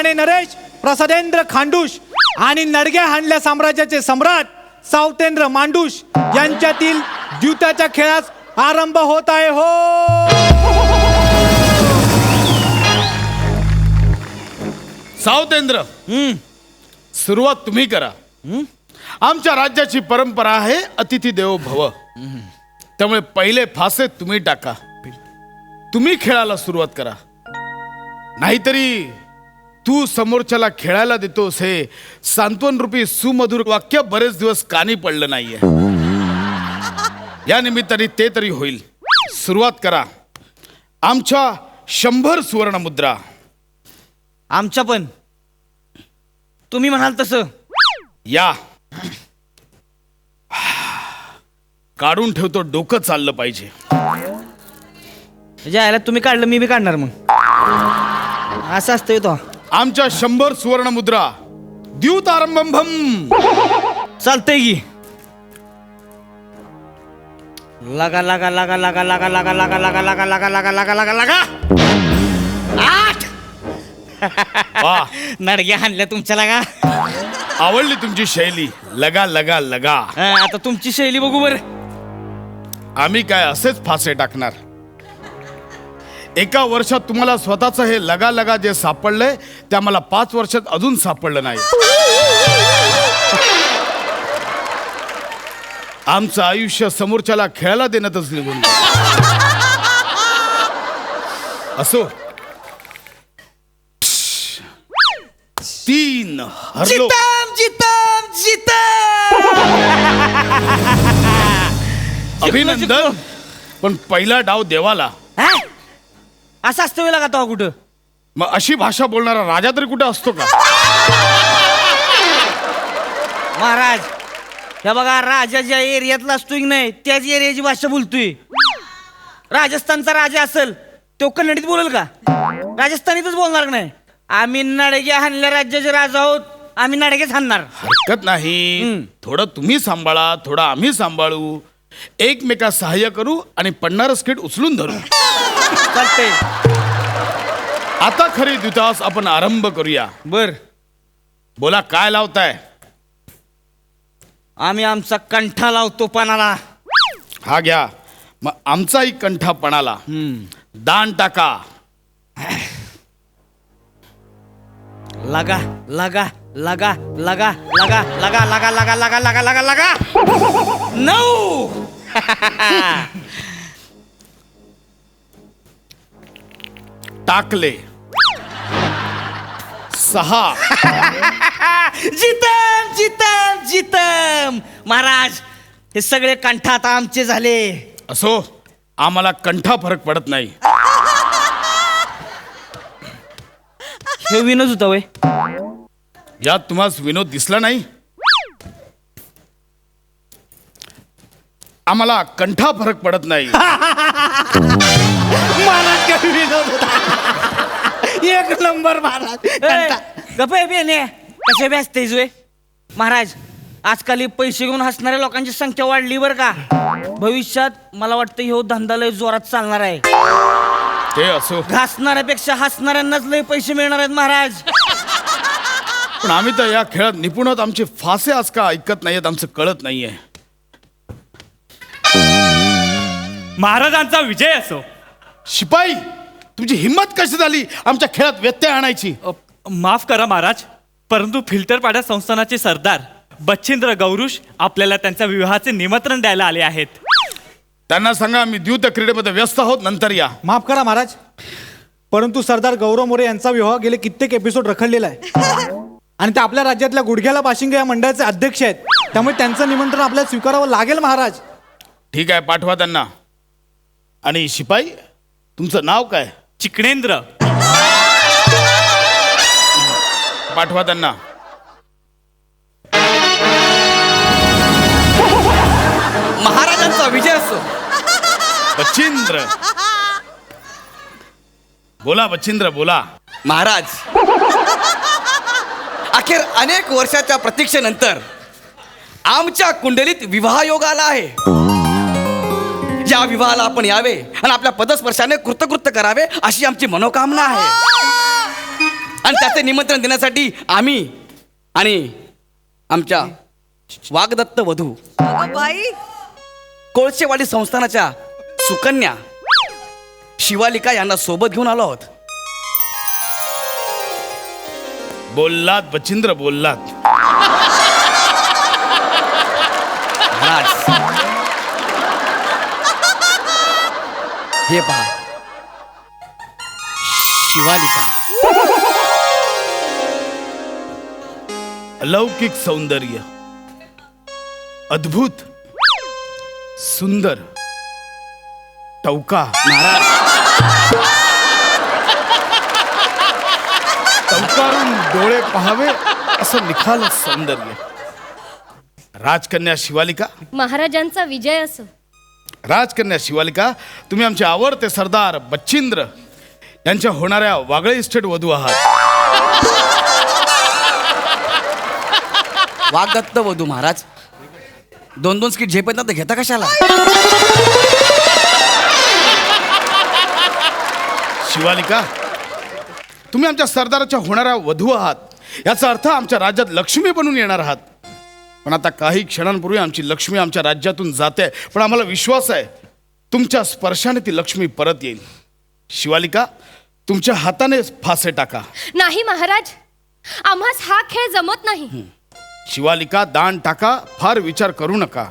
माने नरेश, प्रसादेंद्र खांडूश आणि नडग्या हाणल्या साम्राज्याचे सम्राट सावतेंद्र मांडूश यांच्यातील द्यूताच्या खेळास आरंभ होत आहे. हो सावतेंद्र, सुरुवात तुम्ही करा. आमच्या राज्याची परंपरा आहे अतिथी देवो भव. त्यामुळे पहिले फासे तुम्ही टाका. तुम्ही खेळाला सुरुवात करा. नाहीतरी तू समोरच्याला खेळायला देतोस हे सांत्वन रूपी सुमधुर वाक्य बरेच दिवस कानी पडलं नाहीये. या निमित्ताने ते तरी होईल. सुरुवात करा. आमच्या 100 सुवर्ण मुद्रा. आमच्या पण तुम्ही म्हणाल तसं. या काढून ठेवतो. डोकं चाललं पाहिजे. ज्याला तुम्ही काढलं मी बी काढणार. मग असं असतंय तो. आमच्या 100 सुवर्ण मुद्रा. द्यूत आरंभम. चालतंय की. लगा लगा लगा लगा लगा लगा लगा लगा लगा लगा लगा लगा लगा लगा 8. वा, नडग्या हाणल्या तुमच्या लगा. आवडली तुमची शैली. लगा लगा लगा. आता तुमची शैली बघू बर. आम्ही काय असेच फासे टाकणार. एका वर्षात तुम्हाला स्वतःच हे लगा लगा जे सापडलंय ते आम्हाला 5 वर्षात अजून सापडलं नाही. आमचं आयुष्य समोरच्याला खेळायला देण्यातच निघून गेलं. असो. 3 हरलो. जितम अभिनंदन. पण पहिला डाव देवाला. असं असतं वेळा का तो कुठं. मग अशी भाषा बोलणारा राजा तरी कुठे असतो का. महाराज हे बघा, राजा ज्या एरियातला असतोय की नाही त्याच एरियाची भाषा बोलतोय. राजस्थानचा राजा असेल तो कन्नडीत बोलेल का. राजस्थानीतच बोलणार का नाही. आम्ही नडग्या हाणल्या राज्याचे राजा आहोत. आम्ही नडगेच हाणणार. हरकत नाही. थोडं तुम्ही सांभाळा, थोडं आम्ही सांभाळू. एकमेका सहाय्य करू आणि पडणारं स्किट उचलून धरू. चालतंय. आता खरी द्यूतास आपण आरंभ करूया. बर. बोला काय लावताय. आम्ही आमचा कंठा लावतो पानाला. हा घ्या. मग आमचाही कंठा पणाला. दान टाका. लगा लगा लगा लगा लगा लगा लगा लगा लगा लगा लगा लगा 9. टाकले. 6. जितम जितम जितम. महाराज हे सगळे कंठा आता आमचे झाले. असो, आम्हाला कंठा फरक पडत नाही. हे विनोद होता वय. यात तुम्हाला विनोद दिसला नाही. आम्हाला कंठा फरक पडत नाही. महाराज काय विनोद होता. एक नंबर महाराज. गप्पे बेने कसे व्यस्त वे. महाराज आजकाल हे पैसे घेऊन हसणाऱ्या लोकांची संख्या वाढली बरं का. भविष्यात मला वाटतं ह्यो धंदा लय जोरात चालणार आहे. ते असो. घासणाऱ्यापेक्षा हसणाऱ्यांनाच लय पैसे मिळणार आहेत महाराज. पण आम्ही तर या खेळात निपुण आहोत. आमचे फासे आज का ऐकत नाहीयेत आमचं कळत नाहीये. महाराजांचा विजय असो. शिपाई, तुमची हिंमत कशी झाली आमच्या खेळात व्यत्यय आणायची. माफ करा महाराज, परंतु फिल्टरपाडा संस्थानाचे सरदार बच्छिंद्र गौरुष आपल्याला त्यांच्या विवाहाचे निमंत्रण द्यायला आले आहेत. त्यांना सांगा आम्ही द्यूत क्रीडेमध्ये व्यस्त आहोत, नंतर या. माफ करा महाराज, परंतु सरदार गौरव मोरे यांचा विवाह गेले कित्येक एपिसोड रखडलेला आहे आणि ते आपल्या राज्यातल्या गुडघ्याला बाशिंगे या मंडळाचे अध्यक्ष आहेत. त्यामुळे त्यांचं निमंत्रण आपल्याला स्वीकारावं लागेल महाराज. ठीक आहे, पाठवा त्यांना. आणि शिपाई, तुमचं नाव काय. चिकणेंद्र. पाठवा त्यांना. महाराजांचा विजय असो. बच्छिंद्र, बोला बच्छिंद्र बोला. महाराज, अखेर अनेक वर्षाच्या प्रतीक्षेनंतर आमच्या कुंडलीत विवाह योग आला आहे. या विवाहाला आपण यावे आणि आपल्या पदस्पर्शाने कृतकृत्य करावे अशी आमची मनोकामना आहे. आणि त्याचे निमंत्रण देण्यासाठी आम्ही आणि आमच्या वागदत्त वधू अगं बाई, कोळशेवाडी संस्थानाच्या सुकन्या शिवालिका यांना सोबत घेऊन आलो आहोत. बोललात बचिंद्र, बोललात. महाराज, हे पहा, शिवालिका अलौकिक सौंदर्य, अद्भुत, सुंदर, टवका. टवकारून डोळे पहावे असं निखाल सौंदर्य. राजकन्या शिवालिका, महाराजांचा विजय असो. राजकन्या शिवालिका, तुम्ही आमचे आवडते सरदार बच्चींद्र यांच्या होणाऱ्या वागळे इस्टेट वधू आहात. वागदत्त वधू महाराज, 2-2 स्किट झेपत ना तर घेता कशाला? शिवालिका, तुम्ही आमच्या सरदाराच्या होणाऱ्या वधू आहात, याचा अर्थ आमच्या राज्यात लक्ष्मी बनून येणार आहात. पण आता काही क्षणांपूर्वी आमची लक्ष्मी आमच्या राज्यातून जाते, पण आम्हाला विश्वास आहे तुमच्या स्पर्शाने ती लक्ष्मी परत येईल. शिवालिका, तुमच्या हाताने फासे टाका. नाही महाराज, आम्हास हा खेळ जमत नाही. शिवालिका, दान टाका, फार विचार करू नका.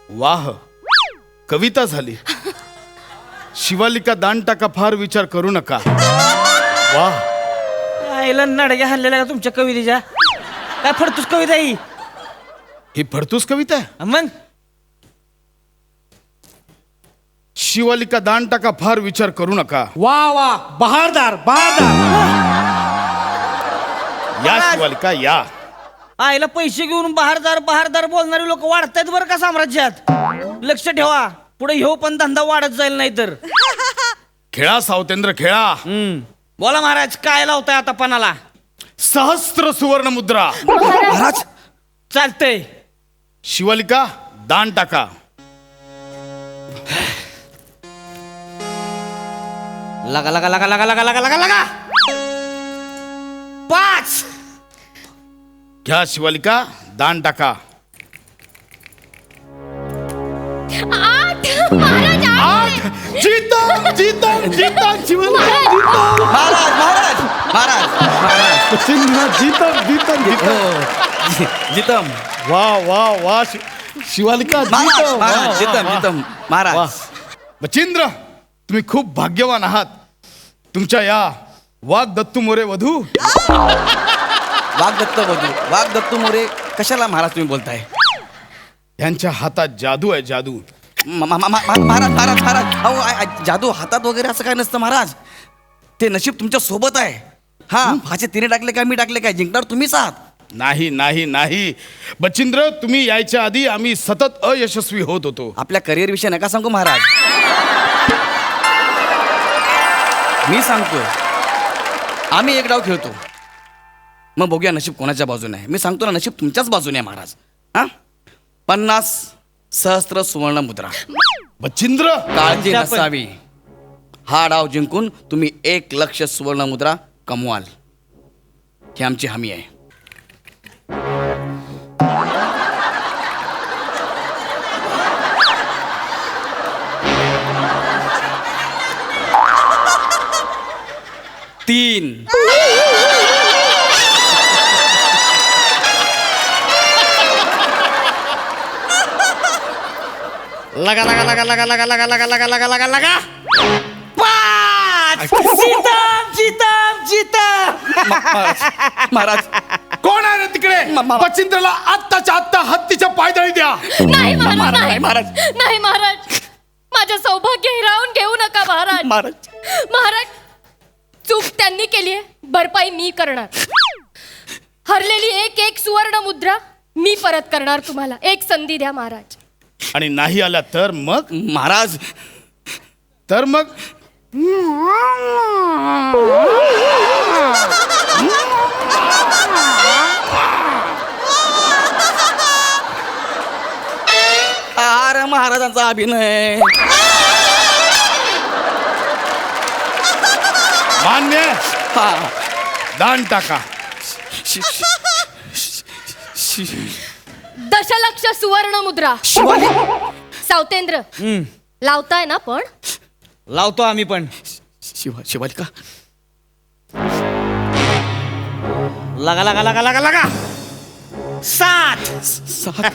वाह, कविता झाली. शिवालिका, दान टाका, फार विचार करू नका. वाह. आईला नडग्या हल्लेल्या का तुमच्या कवितेच्या? काय फडतूस कविता ही फडतूस कविता आहे. मग शिवालिका, दान टाका, फार विचार करू नका. वा वा, बहारदार बहारदार. या शिवालिका, या. आईला पैसे घेऊन बहारदार बहारदार बोलणारे लोक वाढतायत बरं का साम्राज्यात. लक्ष ठेवा, पुढे ह्यो पण धंदा वाढत जाईल नाही तर. खेळा सावतेंद्र, खेळा. बोला महाराज, काय लावताय आता पणाला? सहस्त्र सुवर्ण मुद्रा. महाराज, चालतंय. शिवालिका, दान टाका. लगा लगा लगा लगा लगा लगा लगा लगा 5. घ्या शिवालिका, दान टाका. 8 महाराज, 8. जीतम जीतम जीतम शिवालिका, जीतम. महाराज, महाराज, महाराज, महाराज. बचिंद्र, जीतम जीतम जीतम. हो, जितम वा वा वा. शिवालिका, महाराज, जीतम. वा, महाराज, वा, जितम वा. जितम वा. महाराज. बचिंद्र, तुम्ही खूप भाग्यवान आहात. तुमच्या या वाघ दत्तू मोरे वधू. वागदत्त वधू, वागदत्त मोरे कशाला महाराज तुम्ही बोलताय? यांच्या हातात जादू आहे, जादू. महाराज, महाराज, महाराज, अहो, जादू हातात वगैरे असं काय नसतं महाराज. ते नशीब तुमच्या सोबत आहे. हा, फाचे तिने टाकले काय मी टाकले काय, जिंकणार तुम्हीच आहात. नाही नाही नाही बचिंद्र, तुम्ही यायच्या आधी आम्ही सतत अयशस्वी होत होतो. आपल्या करिअर विषयी नका सांगू महाराज. मी सांगतोय, आम्ही एक डाव खेळतो, मग बघूया नशीब कोणाच्या बाजूने आहे. मी सांगतो ना, नशीब तुमच्याच बाजूने आहे महाराज. हा, 50 सहस्त्र सुवर्ण मुद्रा. बचिंद्र, काळजी आमच्या पण. नसावी. हा डाव जिंकून तुम्ही 1 लक्ष सुवर्ण मुद्रा कमवाल, ही आमची हमी आहे. तीन. लगा लगा लगा लगा लगा लगा लगा लगा लगा लगा लगा 5. जितम जितम जितम. महाराज, कोण आहे रे तिकडे? बचिंद्रला आत्ताच्या आत्ता हत्तीच्या पायदळी द्या. नाही महाराज, महाराज, नाही महाराज. नाही महाराज, माझं सौभाग्य हिरावून घेऊ नका महाराज. महाराज, महाराज, चूक त्यांनी केली आहे, भरपाई मी करणार. हरलेली 1 सुवर्ण मुद्रा मी परत करणार तुम्हाला. एक संधी द्या महाराज. आणि नाही आला तर मग? महाराज, तर मग अरे महाराजांचा अभिनय. मान्य. हा, दान टाका. शि- शि- शि- दशलक्ष सुवर्ण मुद्रा. शिवाली सावतेंद्र लावताय ना पण? लावतो आम्ही पण. शिवालिका लगा लगा लगा लगा लगा 7. 7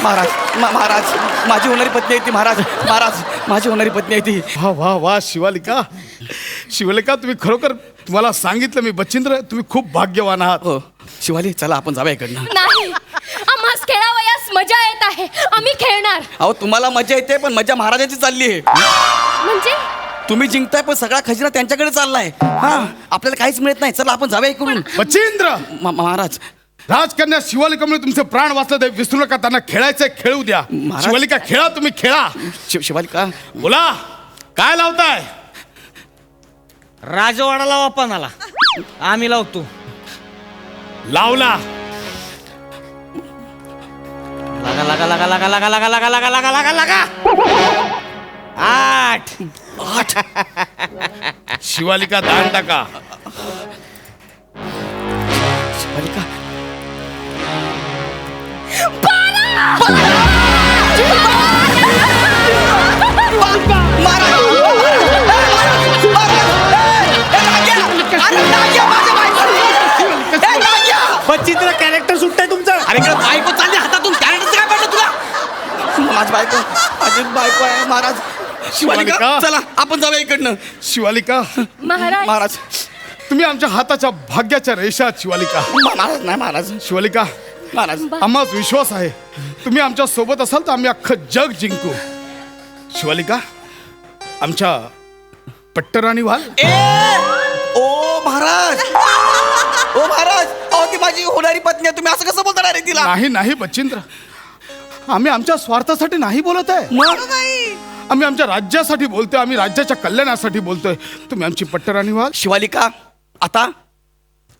महाराज महाराज माझी होणारी पत्नी आहे ती. महाराज महाराज माझी होणारी पत्नी आहे ती. वा वा वा शिवालिका. शिवालिका तुम्ही खरोखर, तुम्हाला सांगितलं मी बचिंद्र, तुम्ही खूप भाग्यवान आहात. हो शिवाली चला आपण जाऊया इकडनं. नाही, आम्हास खेळावयास मजा येत आहे, आम्ही खेळणार. अहो तुम्हाला मजा येते पण मजा महाराजांची चालली आहे. म्हणजे तुम्ही जिंकताय पण सगळा खजिना त्यांच्याकडे चाललाय. हा आपल्याला काहीच मिळत नाही. चला आपण जाऊया इकडून. बचिंद्र, महाराज राजकन्या शिवालिकामुळे तुमचे प्राण वाचले, ते विसरू नका. त्यांना खेळायचंय, खेळू द्या. महाराज- शिवालिका खेळा, तुम्ही खेळा. शिवालिका बोला, काय लावताय? राजवाडा लावा पानाला. आम्ही लावतो. लावला. लगा लगा लगा लगा लगा लगा लगा लगा लगा लगा लगा 8. शिवालिका दान टाका. शिवालिका बचिंद्र कॅरेक्टर सुटतंय तुमचं. अरे इकडे बायको चालली हातातून. कॅरेक्टरचं काय पडलं तुला? माझी बायको आहे महाराज. शिवालिका शिवालिका. चला आपण जाऊया इकडनं. शिवालिका, महाराज महाराज तुम्ही आमच्या हाताच्या भाग्याच्या रेषा. शिवालिका, महाराज नाही महाराज. शिवालिका, महाराज आम्हाच विश्वास आहे, तुम्ही आमच्या सोबत असाल तर आम्ही अख्खं जग जिंकू. शिवालिका, आमच्या पट्टराणी व्हाल. ओ महाराज ओ महाराज अहो ती माझी होणारी पत्नी आहे. तुम्ही असं कसं बोलणार आहे तिला? नाही नाही बचिंद्र, आम्ही आमच्या स्वार्थासाठी नाही बोलत आहे. मग आम्ही आमच्या राज्यासाठी बोलतोय, आम्ही राज्याच्या कल्याणासाठी बोलतोय. तुम्ही आमची पट्टराणी व्हाल. शिवालिका आता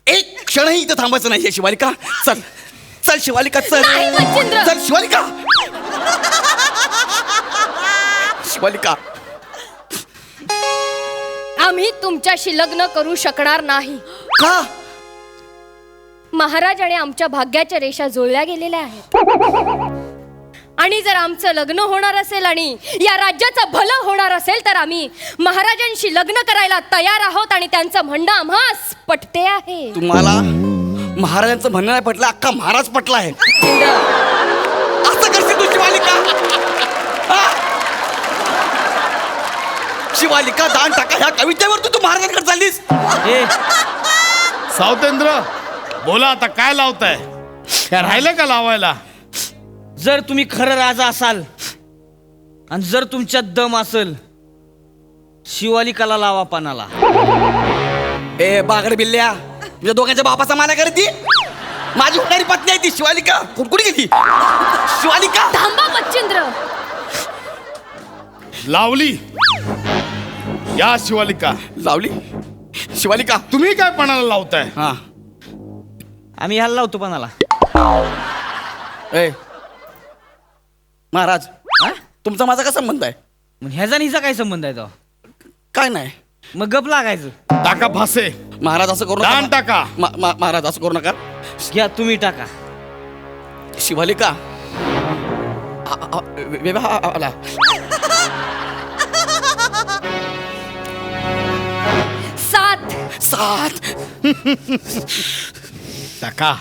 एक क्षणही इथं थांबायचं नाहीये. शिवालिका चल चल. शिवालिका चल. नाही, बचिंद्र. चल शिवालिका. शिवालिका आम्ही तुमच्याशी लग्न करू शकणार नाही. का? महाराज आणि आमच्या भाग्याच्या रेषा जुळल्या गेलेल्या आहेत. आणि जर आमचं लग्न होणार असेल आणि या राज्याचं भलं होणार असेल तर आम्ही महाराजांशी लग्न करायला तयार आहोत. आणि त्यांचं म्हणणं आम्हास पटते आहे. तुम्हाला महाराजांचं म्हणणं नाही पटलं, अख्खा महाराज पटला आहे. असं करशील तू शिवालिका? हा? शिवालिका दान टाका ह्या कवितेवर तू महाराजांकडे चाललीस. ए, सावतेंद्र, बोला आता काय लावताय? काय राहिलं का लावायला? जर तुम्ही खरं राजा असाल आणि जर तुमच्यात दम असेल, शिवालिकाला लावा पानाला. ए बागड बिल्ल्या, तुझ्या दोघांच्या बापाचा माना करती. माझी होणारी पत्नी आहे ती शिवालिका. कुठे गेली शिवालिका? थांबा बच्चेंद्र. लावली. या शिवालिका. लावली. शिवालिका तुम्ही काय पणाला लावताय? हा आम्ही ह्याला लावतो पानाला. ए महाराज हा? तुमचा माझा काय संबंध आहे? मग ह्याचा आणि हिचा काय संबंध आहे तो? काय नाही मग गप लागायचं. टाका फासे. महाराज असं करू दान नका. टाका. महाराज असं करू नका. घ्या तुम्ही टाका. शिवालिका आला. सात. 7 टाका.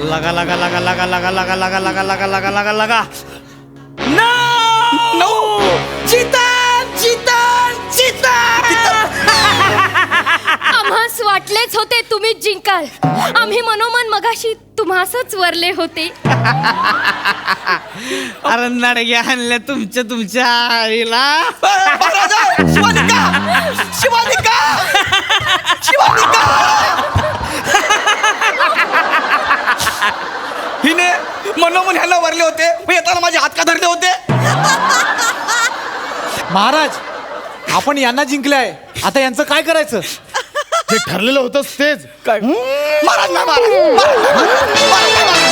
लगा लगा लगा लगा लगा लगा लगा लगा लगा लगा लगा लगा 9 चितन चितन चितन. आम्हास वाटलेच होते तुम्हीच जिंकाल. आम्ही मनोमन मगाशी तुम्हासच वरले होते. अरे नडग्या आणल्या तुमच्या आईला. महाराज शिवालिका शिवालिका शिवालिका. हिने मनोमन ह्याला वरले होते, मग येताना माझे हात का धरले होते? महाराज आपण यांना जिंकलंय, आता यांचं काय करायचं? जे ठरलेलं होतं तेच काय महाराज नाही, महाराज, महाराज नाही, महाराज नाही, महाराज नाही, महाराज